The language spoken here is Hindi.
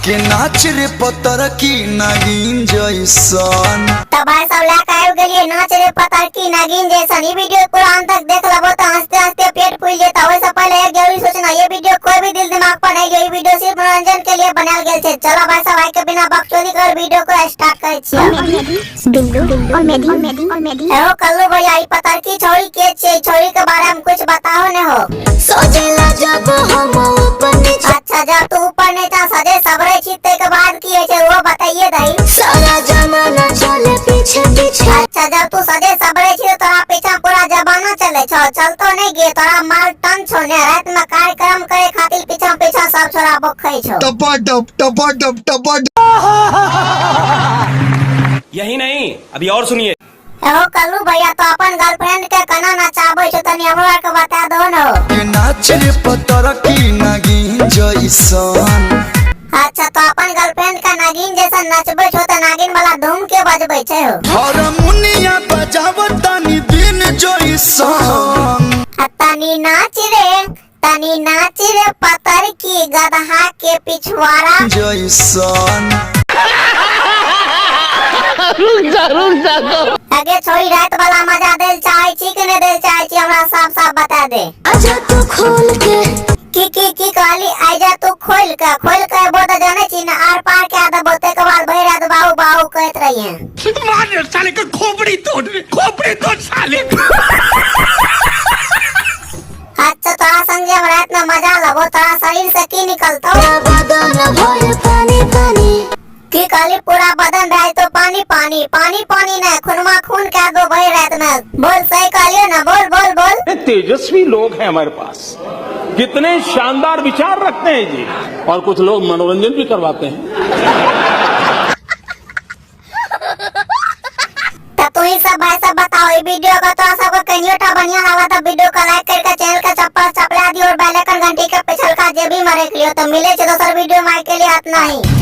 के नाच रे पतर की नागिन जैसन। तो भाई सब लेकर आए गलिए नाच रे पतर की नागिन जैसन। ये वीडियो पूरा अंत तक देख लो तो हंसते हंसते पेट फूल जाता। वैसे पहले एक जरूरी सोचना, ये वीडियो कोई भी दिल दिमाग पर नहीं, ये वीडियो सिर्फ मनोरंजन के लिए बनाल गेल छे। चलो भाई सब भाई के बिना बकचोदी कर वीडियो को स्टार्ट करे छियै। बिल्लू और मेदी हो कल्लू भैया ई पतर की छोरी के छे, छोरी के बारे में कुछ बताओ ने हो। सोचेला जब हम ऊपर नीचे, अच्छा जब तू ऊपर नीचा सजे सबरे चित्ते के बाद की है छे वो बताइए दई। सारा जमाना चले पीछे पीछे। अच्छा जब तू सजे सबरे छी तोरा पीछा पूरा जमाना चले छो, चल तो नहीं गे तोरा माल टन छो ने। रात में कार्यक्रम करे खातिर पीछा पीछा सब छोरा बखै छो। टपा यही नहीं, अभी और सुनिए। हो कल्लू भैया तो अपन गर्लफ्रेंड के कना नचाबै छो तनी हमरा के बता दो न। के नाच रे पतर की नागिन जैसन। अच्छा तो अपन गर्लफ्रेंड का नागिन जैसा नचबै छो तो नागिन वाला धूम के बजबै छे हो। हारमोनिया बजावतानी दिन जैसन। तनी नाच रे पतर की गदहा के पिछवाड़ा जैसन। आगे छोड़ी रात वाला मजा देल चाहे छी कि नहीं देल चाहे छी हमरा साफ साफ बता दे। आजा तू खोल के की कहली आजा तू खोल के बोल जाने छी ना आर पार के आधा बोते के बाद भई रात बाऊ बाऊ कहत रही हैं। मार साले का खोपड़ी तोड़ साले। अच्छा तोरा संगे हम रात में मजा लगो, तोरा शरीर से की निकलतो? बदन भर पानी पानी। की कहली पूरा बदन रहे तो पानी पानी नहीं खूनमा खून क्या दो भाई रात में। बोल सही कहलियो ना, बोल। तेजस्वी लोग हैं हमारे पास, कितने शानदार विचार रखते हैं जी, और कुछ लोग मनोरंजन भी करवाते हैं। तो तू ही सब भाई सब बताओ ये वीडियो का तो सबको कनियोटा बढ़िया लगा तो वीडियो को लाइक करके चैनल का चप्पल चपला दियो और बेल आइकन घंटी के पिछल का जे भी मरे लियो। तो मिले दोसर वीडियो में के लिए इतना ही।